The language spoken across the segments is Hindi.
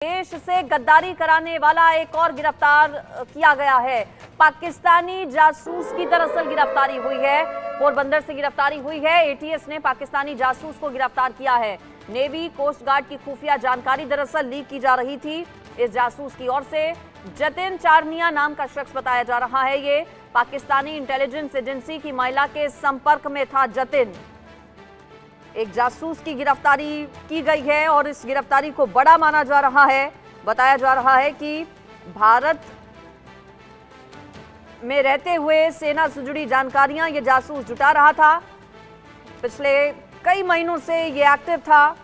देश से गद्दारी कराने वाला एक और गिरफ्तार किया गया है। पाकिस्तानी जासूस की दरअसल गिरफ्तारी हुई है। पोरबंदर से गिरफ्तारी हुई है। एटीएस ने पाकिस्तानी जासूस को गिरफ्तार किया है। नेवी कोस्ट गार्ड की खुफिया जानकारी दरअसल लीक की जा रही थी। इस जासूस की ओर से जतिन चारनिया नाम का शख्स बताया जा रहा है। ये पाकिस्तानी इंटेलिजेंस एजेंसी की महिला के संपर्क में था। जतिन एक जासूस की गिरफ्तारी की गई है और इस गिरफ्तारी को बड़ा माना जा रहा है। बताया जा रहा है कि भारत में रहते हुए सेना से जुड़ी जानकारियां ये जासूस जुटा रहा था। पिछले कई महीनों से ये एक्टिव था।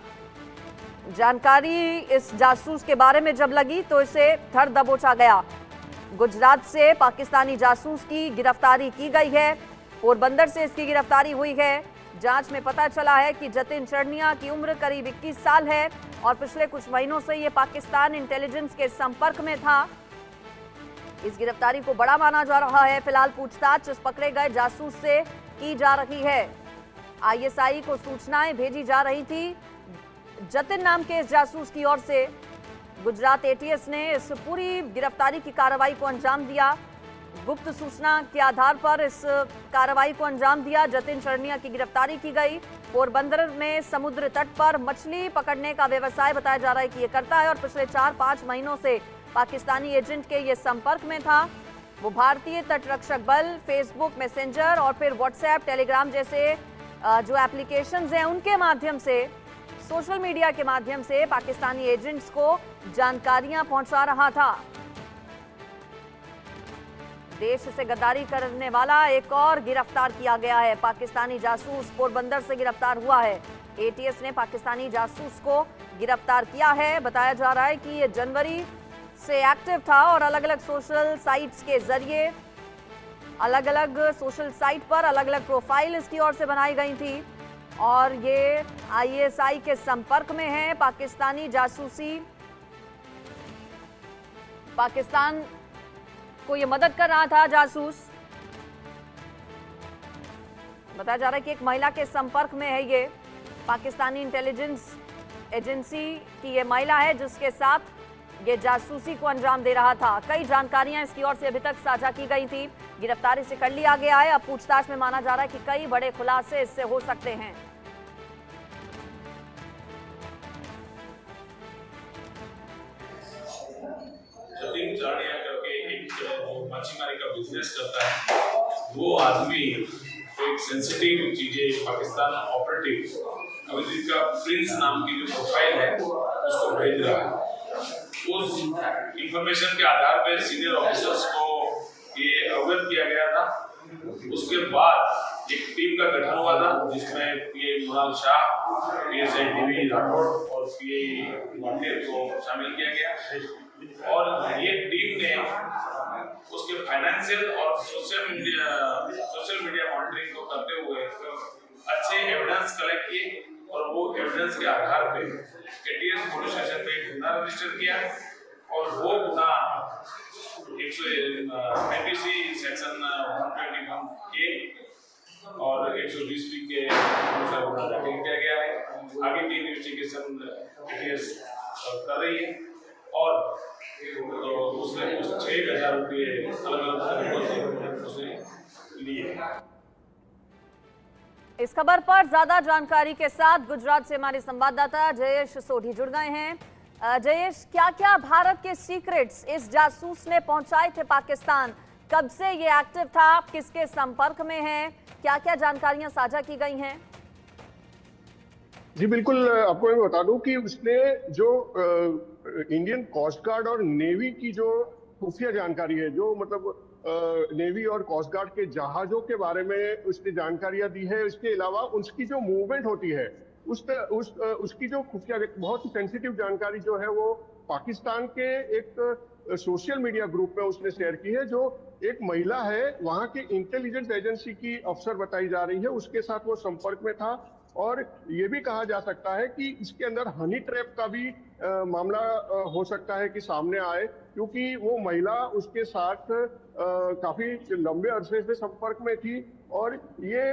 जानकारी इस जासूस के बारे में जब लगी तो इसे धर दबोचा गया। गुजरात से पाकिस्तानी जासूस की गिरफ्तारी की गई है। पोरबंदर से इसकी गिरफ्तारी हुई है। जांच में पता चला है कि जतिन चारनिया की उम्र करीब 21 साल है और पिछले कुछ महीनों से ये पाकिस्तान इंटेलिजेंस के संपर्क में था। इस गिरफ्तारी को बड़ा माना जा रहा है। फिलहाल पूछताछ इस पकड़े गए जासूस से की जा रही है। आईएसआई को सूचनाएं भेजी जा रही थी। जतिन नाम के इस जासूस की ओर से गुजरात एटीएस ने इस पूरी गिरफ्तारी की कार्रवाई को अंजाम दिया। गुप्त सूचना के आधार पर इस कार्रवाई को अंजाम दिया। जतिन चारनिया की गिरफ्तारी की गई। पोरबंदर में समुद्र तट पर मछली पकड़ने का व्यवसाय बताया जा रहा है कि ये करता है और पिछले 4-5 महीनों से पाकिस्तानी एजेंट के ये संपर्क में था। वो भारतीय तटरक्षक बल, फेसबुक मैसेंजर और फिर व्हाट्सएप, टेलीग्राम जैसे जो एप्लीकेशंस हैं उनके माध्यम से, सोशल मीडिया के माध्यम से पाकिस्तानी एजेंट्स को जानकारियां पहुंचा रहा था। देश से गद्दारी करने वाला एक और गिरफ्तार किया गया है। पाकिस्तानी जासूस पोरबंदर से गिरफ्तार हुआ है। एटीएस ने पाकिस्तानी जासूस को गिरफ्तार किया है। बताया जा रहा है कि ये जनवरी से एक्टिव था और अलग अलग सोशल साइट्स के जरिए अलग अलग सोशल साइट पर अलग अलग प्रोफाइल इसकी ओर से बनाई गई थी और ये आईएसआई के संपर्क में है। पाकिस्तानी जासूसी पाकिस्तान को ये मदद कर रहा था जासूस। बताया जा रहा है कि एक महिला के संपर्क में है। ये पाकिस्तानी इंटेलिजेंस एजेंसी की ये महिला है जिसके साथ ये जासूसी को अंजाम दे रहा था। कई जानकारियां इसकी ओर से अभी तक साझा की गई थी। गिरफ्तारी से कर लिया गया है। अब पूछताछ में माना जा रहा है कि कई बड़े खुलासे इससे हो सकते हैं। जतिन चारनिया करके एक मछली का बिजनेस करता है। वो आदमी एक सेंसिटिव चीजें पाकिस्तान ऑपरेटिव अभिजीत का प्रिंस नाम की जो प्रोफाइल है उसको भेज रहा है। उस इंफॉर्मेशन के आधार पर सीनियर ऑफिसर्स को ये अवगत किया गया था। उसके बाद एक टीम का गठन हुआ था जिसमें पीए मुराद शाह, पीएसआई डीवी राठौड़ और पीए वांडेर को शामिल किया गया और ये टीम ने उसके फाइनेंशियल और सोशल मीडिया मॉनिटरिंग को करते हुए अच्छे एविडेंस कलेक्ट किए और वो एविडेंस के आधार पे एटीएस पुलिस स्टेशन पे गुना रजिस्टर किया और वो गुना आईपीसी सेक्शन 121 के और 120 बी के अनुसार गुना दाखिल किया गया है। आगे की इन्वेस्टिगेशन एटीएस कर रही है और तो उसने कुछ 6,000 रुपये अलग-अलग तरीकों से लिए। इस खबर पर ज्यादा जानकारी के साथ गुजरात से हमारे संवाददाता जयेश सोढ़ी जुड़ गए हैं। जयेश, क्या-क्या भारत के सीक्रेट्स इस जासूस ने पहुंचाए थे पाकिस्तान? कब से ये एक्टिव था? किसके संपर्क में है? क्या-क्या जानकारियां साझा की गई हैं? जी बिल्कुल, आपको मैं बता दूं कि उसने जो इंडियन कोस्ट गार्ड और नेवी की जो खुफिया जानकारी है, जो मतलब नेवी और कोस्ट गार्ड के जहाजों के बारे में उसने जानकारियां दी है। इसके अलावा उसकी जो मूवमेंट होती है उसकी जो खुफिया बहुत ही सेंसिटिव जानकारी जो है वो पाकिस्तान के एक सोशल मीडिया ग्रुप में उसने शेयर की है। जो एक महिला है वहां के इंटेलिजेंस एजेंसी की अफसर बताई जा रही है, उसके साथ वो संपर्क में था और ये भी कहा जा सकता है कि इसके अंदर हनी ट्रैप का भी मामला हो सकता है कि सामने आए, क्योंकि वो महिला उसके साथ काफी लंबे अरसे से संपर्क में थी और ये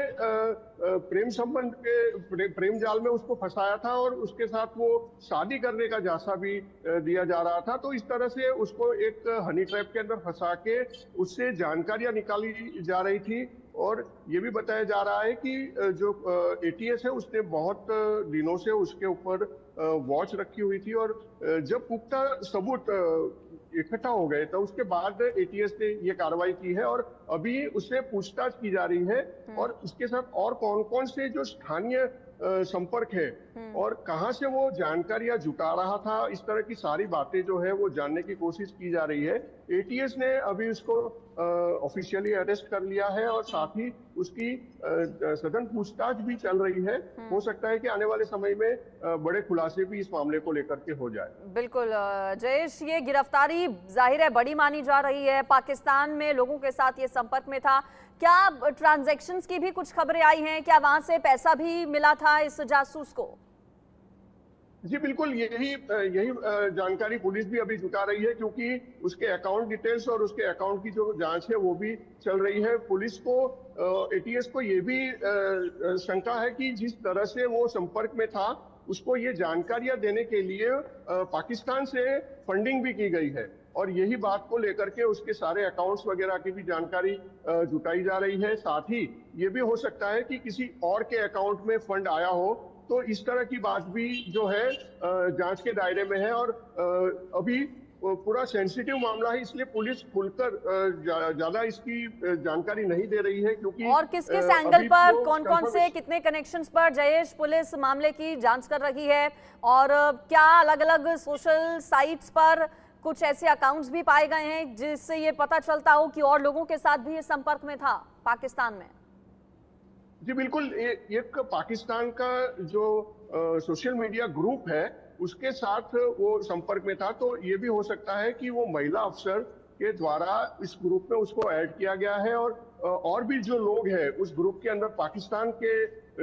प्रेम संबंध के प्रेम जाल में उसको फंसाया था और उसके साथ वो शादी करने का झांसा भी दिया जा रहा था। तो इस तरह से उसको एक हनी ट्रैप के अंदर फंसा के उससे जानकारियां निकाली जा रही थी। और ये भी बताया जा रहा है कि जो एटीएस है उसने बहुत दिनों से उसके ऊपर वॉच रखी हुई थी और जब पुख्ता सबूत इकट्ठा हो गए तो उसके बाद एटीएस ने ये कार्रवाई की है और अभी उससे पूछताछ की जा रही है और इसके साथ और कौन कौन से जो स्थानीय संपर्क है और कहां से वो जानकारियां जुटा रहा था, इस तरह की सारी बातें जो है वो जानने की कोशिश की जा रही है। एटीएस ने अभी उसको ऑफिशियली अरेस्ट कर लिया है और साथ ही उसकी सघन पूछताछ भी चल रही है। हो सकता है कि आने वाले समय में बड़े खुलासे भी इस मामले को लेकर के हो जाए। बिल्कुल जयेश, ये गिरफ्तारी जाहिर है बड़ी मानी जा रही है। पाकिस्तान में लोगों के साथ ये संपर्क में था, क्या ट्रांजैक्शंस की भी कुछ खबरें आई हैं? क्या वहां से पैसा भी मिला था इस जासूस को? जी बिल्कुल, यही जानकारी पुलिस भी अभी जुटा रही है, क्योंकि उसके अकाउंट डिटेल्स और उसके अकाउंट की जो जांच है वो भी चल रही है। पुलिस को एटीएस को ये भी शंका है कि जिस तरह से वो संपर्क में था उसको ये जानकारियां देने के लिए पाकिस्तान से फंडिंग भी की गई है और यही बात को लेकर के उसके सारे अकाउंट्स वगैरह की भी जानकारी जुटाई जा रही है। साथ ही ये भी हो सकता है कि किसी और के अकाउंट में फंड आया हो, तो इस तरह की बात भी जो है जांच के दायरे में है और अभी पूरा सेंसिटिव मामला है, इसलिए पुलिस खुलकर ज्यादा इसकी जानकारी नहीं दे रही है, क्योंकि और किस एंगल पर कौन-कौन से कितने कनेक्शंस पर जयेश पुलिस मामले की जांच कर रही है और क्या अलग-अलग सोशल साइट्स पर कुछ ऐसे अकाउंट्स भी पाए गए हैं जिससे ये पता चलता हो कि और लोगों के साथ भी ये संपर्क में था पाकिस्तान में? जी बिल्कुल, एक पाकिस्तान का जो सोशल मीडिया ग्रुप है उसके साथ वो संपर्क में था, तो ये भी हो सकता है कि वो महिला अफसर के द्वारा इस ग्रुप में उसको ऐड किया गया है और भी जो लोग हैं उस ग्रुप के अंदर पाकिस्तान के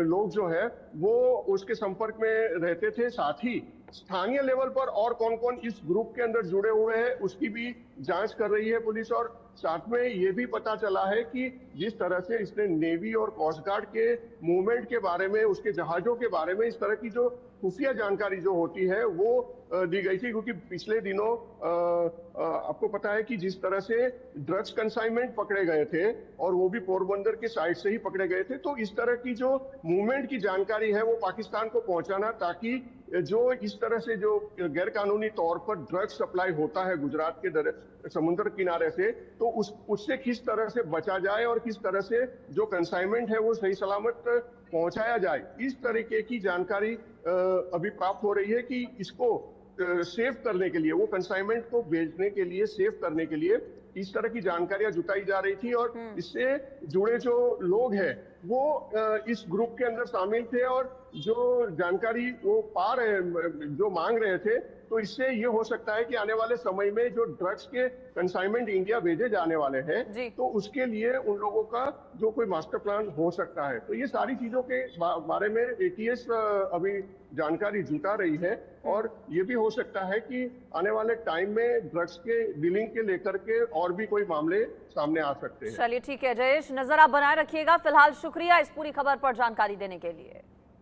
लोग जो है वो उसके संपर्क में रहते थे। साथ ही स्थानीय लेवल पर और कौन कौन इस ग्रुप के अंदर जुड़े हुए हैं उसकी भी जांच कर रही है पुलिस। और साथ में ये भी पता चला है कि जिस तरह से इसने नेवी और कोस्ट गार्ड के मूवमेंट के बारे में, उसके जहाजों के बारे में इस तरह की जो खुफिया जानकारी जो होती है वो दी गई थी, क्योंकि पिछले दिनों आपको पता है कि जिस तरह से ड्रग्स कंसाइनमेंट पकड़े गए थे और वो भी पोरबंदर के साइड से ही पकड़े गए थे, तो इस तरह की जो मूवमेंट की जानकारी है वो पाकिस्तान को पहुंचाना, ताकि जो इस तरह से जो गैर कानूनी तौर पर ड्रग्स सप्लाई होता है गुजरात के समुद्र किनारे से, तो उससे किस तरह से बचा जाए और किस तरह से जो कंसाइनमेंट है वो सही सलामत पहुंचाया जाए, इस तरीके की जानकारी अभी प्राप्त हो रही है कि इसको सेव करने के लिए, वो कंसाइनमेंट को भेजने के लिए, सेव करने के लिए इस तरह की जानकारियां जुटाई जा रही थी और इससे जुड़े जो लोग हैं वो इस ग्रुप के अंदर शामिल थे और जो जानकारी वो जो मांग रहे थे, तो इससे ये हो सकता है कि आने वाले समय में जो ड्रग्स के कंसाइनमेंट इंडिया भेजे जाने वाले हैं तो उसके लिए उन लोगों का जो कोई मास्टर प्लान हो सकता है। तो ये सारी चीजों के बारे में एटीएस अभी जानकारी जुटा रही है और ये भी हो सकता है कि आने वाले टाइम में ड्रग्स के डीलिंग के लेकर के और भी कोई मामले सामने आ सकते हैं। चलिए ठीक है जयेश, नजर आप बनाए रखिएगा। फिलहाल शुक्रिया इस पूरी खबर पर जानकारी देने के लिए।